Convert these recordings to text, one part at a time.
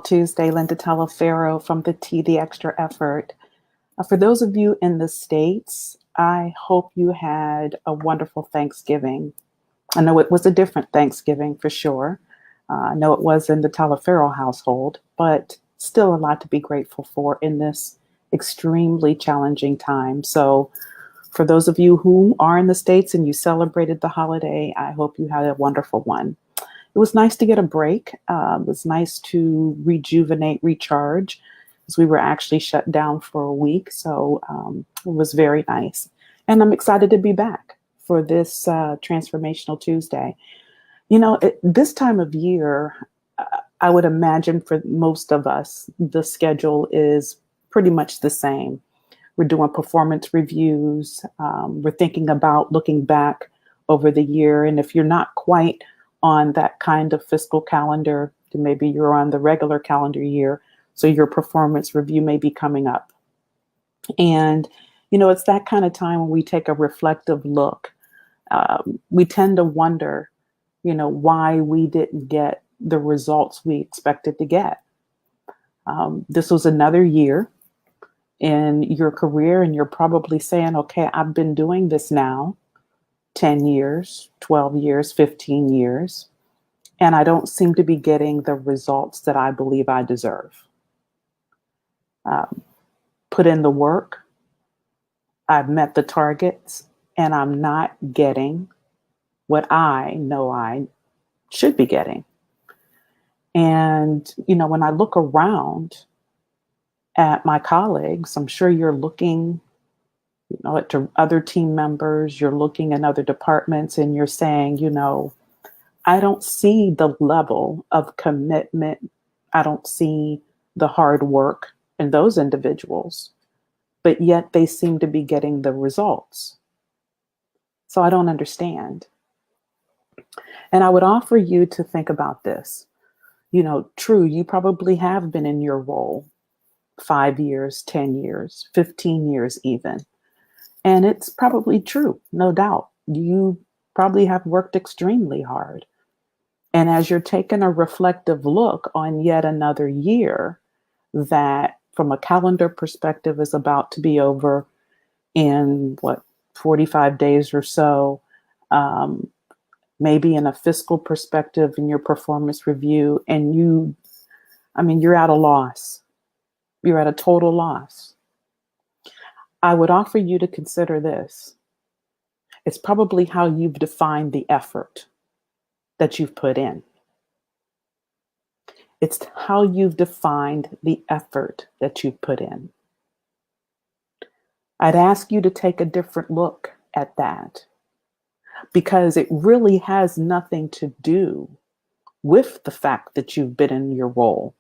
Tuesday, Linda Talaferro from the T, the Extra Effort. For those of you in the States, I hope you had a wonderful Thanksgiving. I know it was a different Thanksgiving for sure. I know it was in the Talaferro household, but still a lot to be grateful for in this extremely challenging time. So, for those of you who are in the States and you celebrated the holiday, I hope you had a wonderful one. It was nice to get a break. It was nice to rejuvenate, recharge, as we were actually shut down for a week. So it was very nice. And I'm excited to be back for this Transformational Tuesday. This time of year, I would imagine for most of us, the schedule is pretty much the same. We're doing performance reviews. We're thinking about looking back over the year. And if you're not quite on that kind of fiscal calendar, then maybe you're on the regular calendar year. So your performance review may be coming up. And, it's that kind of time when we take a reflective look. We tend to wonder, why we didn't get the results we expected to get. This was another year in your career, and you're probably saying, okay, I've been doing this now 10 years, 12 years, 15 years, and I don't seem to be getting the results that I believe I deserve. Put in the work, I've met the targets, and I'm not getting what I know I should be getting. And, when I look around at my colleagues, I'm sure you're looking to other team members, you're looking at other departments, and you're saying, I don't see the level of commitment. I don't see the hard work in those individuals, but yet they seem to be getting the results. So I don't understand. And I would offer you to think about this. True, you probably have been in your role 5 years, 10 years, 15 years even. And it's probably true, no doubt. You probably have worked extremely hard. And as you're taking a reflective look on yet another year that, from a calendar perspective, is about to be over in 45 days or so, maybe in a fiscal perspective in your performance review, and you're at a loss. You're at a total loss. I would offer you to consider this. It's probably how you've defined the effort that you've put in. It's how you've defined the effort that you've put in. I'd ask you to take a different look at that, because it really has nothing to do with the fact that you've been in your role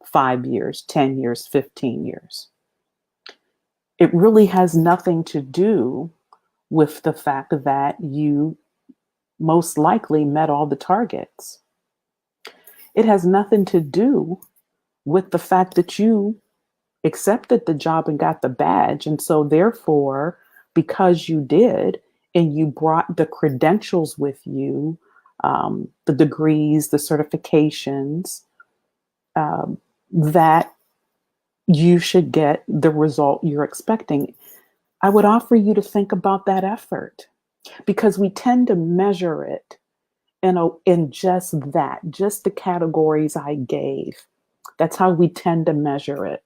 5 years, 10 years, 15 years. It really has nothing to do with the fact that you most likely met all the targets. It has nothing to do with the fact that you accepted the job and got the badge. And so therefore, because you did, and you brought the credentials with you, the degrees, the certifications, that you should get the result you're expecting. I would offer you to think about that effort, because we tend to measure it in just the categories I gave. That's how we tend to measure it.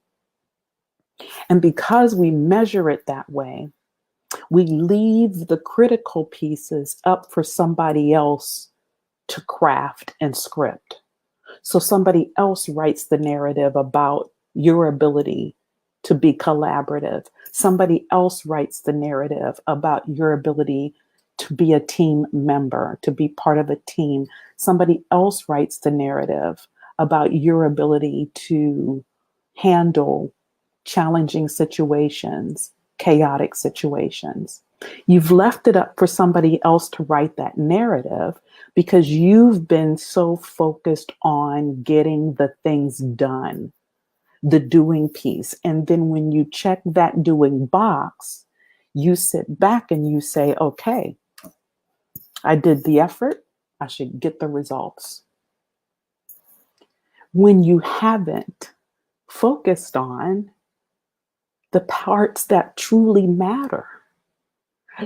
And because we measure it that way, we leave the critical pieces up for somebody else to craft and script. So somebody else writes the narrative about your ability to be collaborative. Somebody else writes the narrative about your ability to be a team member, to be part of a team. Somebody else writes the narrative about your ability to handle challenging situations, chaotic situations. You've left it up for somebody else to write that narrative because you've been so focused on getting the things done, the doing piece. And then when you check that doing box, you sit back and you say, okay, I did the effort, I should get the results. when you haven't focused on the parts that truly matter,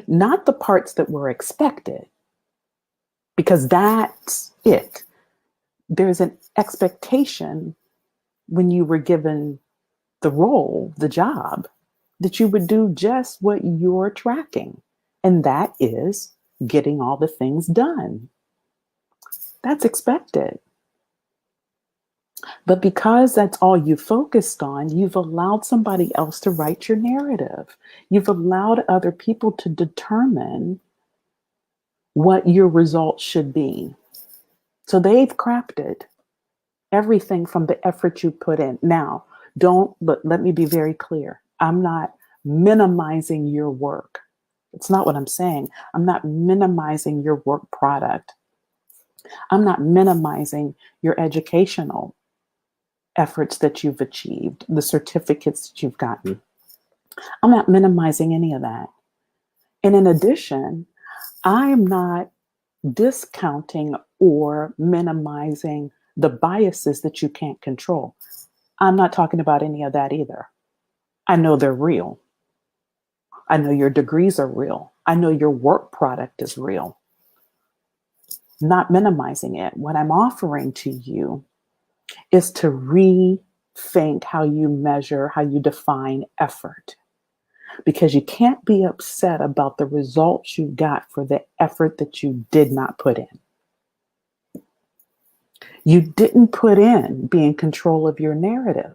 not the parts that were expected, because that's it. There's an expectation when you were given the role, the job, that you would do just what you're tracking, and that is getting all the things done. That's expected. But because that's all you focused on, you've allowed somebody else to write your narrative. You've allowed other people to determine what your results should be. So they've crafted everything from the effort you put in. Now, let me be very clear. I'm not minimizing your work. It's not what I'm saying. I'm not minimizing your work product. I'm not minimizing your educational efforts that you've achieved, the certificates that you've gotten. I'm not minimizing any of that. And in addition, I'm not discounting or minimizing the biases that you can't control. I'm not talking about any of that either. I know they're real. I know your degrees are real. I know your work product is real. Not minimizing it. What I'm offering to you is to rethink how you measure, how you define effort. Because you can't be upset about the results you got for the effort that you did not put in. You didn't put in being in control of your narrative.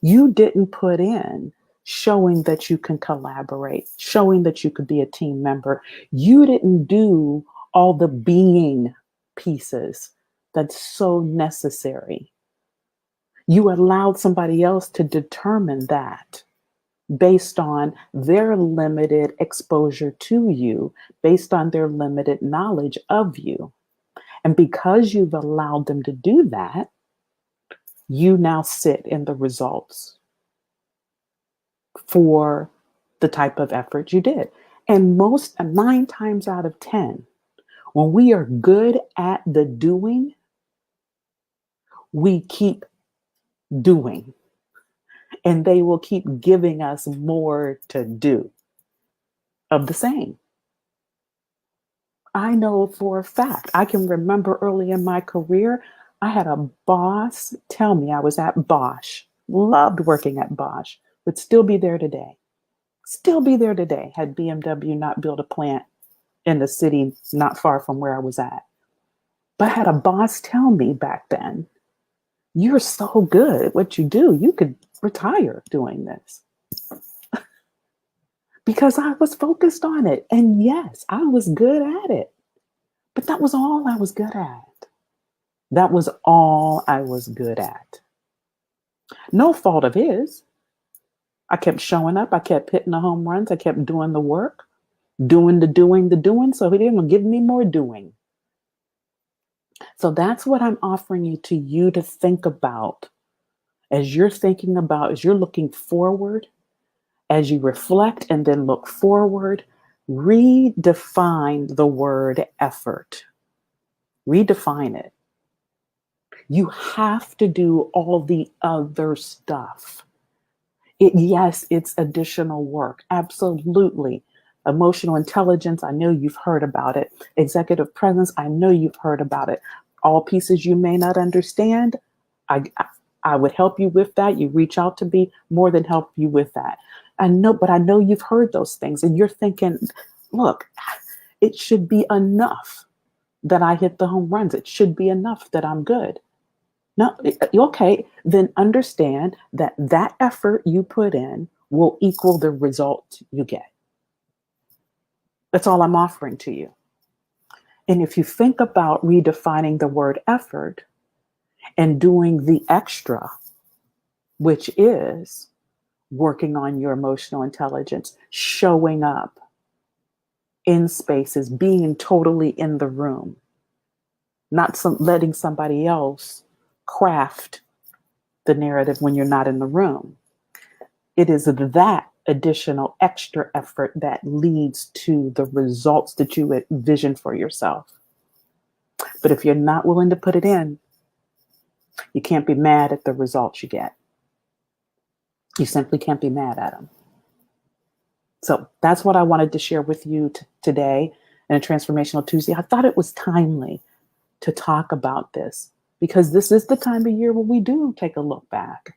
You didn't put in showing that you can collaborate, showing that you could be a team member. You didn't do all the being pieces that's so necessary. You allowed somebody else to determine that based on their limited exposure to you, based on their limited knowledge of you. And because you've allowed them to do that, you now sit in the results for the type of effort you did. And 9 times out of 10, when we are good at the doing, we keep doing. And they will keep giving us more to do of the same. I know for a fact, I can remember early in my career, I had a boss tell me I was at Bosch, loved working at Bosch, would still be there today. Still be there today had BMW not built a plant in the city not far from where I was at. But I had a boss tell me back then, you're so good at what you do, you could retire doing this. Because I was focused on it. And yes, I was good at it. But that was all I was good at. That was all I was good at. No fault of his. I kept showing up. I kept hitting the home runs. I kept doing the work, doing the doing. So he didn't give me more doing. So that's what I'm offering you to think about as you're thinking about, as you're looking forward, as you reflect and then look forward. Redefine the word effort. Redefine it. You have to do all the other stuff. Yes, it's additional work. Absolutely. Emotional intelligence, I know you've heard about it. Executive presence, I know you've heard about it. All pieces you may not understand, I would help you with that. You reach out to me, more than help you with that. I know you've heard those things and you're thinking, look, it should be enough that I hit the home runs. It should be enough that I'm good. No, okay, then understand that effort you put in will equal the result you get. That's all I'm offering to you. And if you think about redefining the word effort and doing the extra, which is working on your emotional intelligence, showing up in spaces, being totally in the room, not letting somebody else craft the narrative when you're not in the room. It is that additional extra effort that leads to the results that you envision for yourself. But if you're not willing to put it in, You can't be mad at the results you get. You simply can't be mad at them. So that's what I wanted to share with you today in a Transformational Tuesday. I thought it was timely to talk about this because this is the time of year where we do take a look back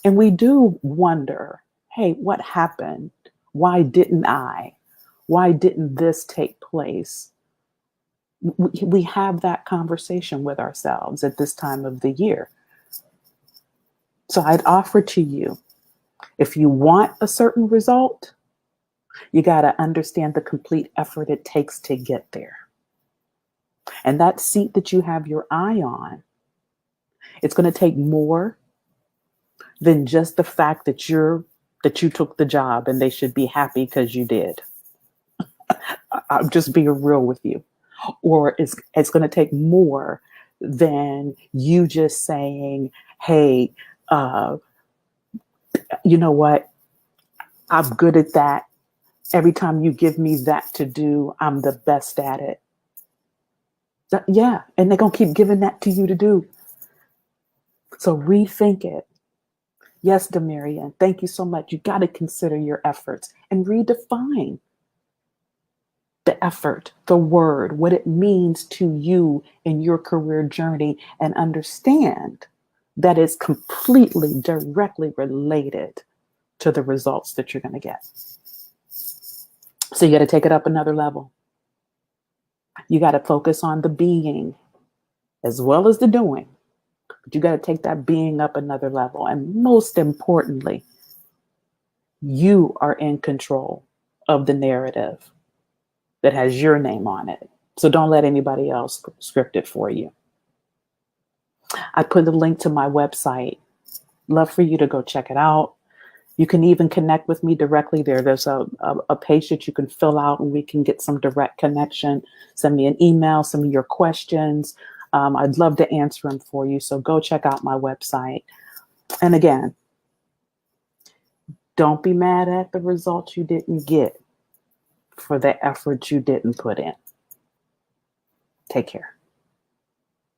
and we do wonder, hey, what happened? Why didn't I? Why didn't this take place? We have that conversation with ourselves at this time of the year. So I'd offer to you, if you want a certain result, you got to understand the complete effort it takes to get there. And that seat that you have your eye on, it's going to take more than just the fact that you took the job and they should be happy because you did. I'm just being real with you. Or it's going to take more than you just saying, hey, you know what? I'm good at that. Every time you give me that to do, I'm the best at it. Yeah, and they're going to keep giving that to you to do. So rethink it. Yes, Demarian, thank you so much. You got to consider your efforts and redefine the effort, the word, what it means to you in your career journey, and understand that it's completely directly related to the results that you're going to get. So you got to take it up another level. You got to focus on the being as well as the doing. But you got to take that being up another level. And most importantly, you are in control of the narrative that has your name on it. So don't let anybody else script it for you. I put the link to my website. Love for you to go check it out. You can even connect with me directly there. There's a page that you can fill out and we can get some direct connection. Send me an email, send me your questions. I'd love to answer them for you. So go check out my website. And again, don't be mad at the results you didn't get for the effort you didn't put in. Take care.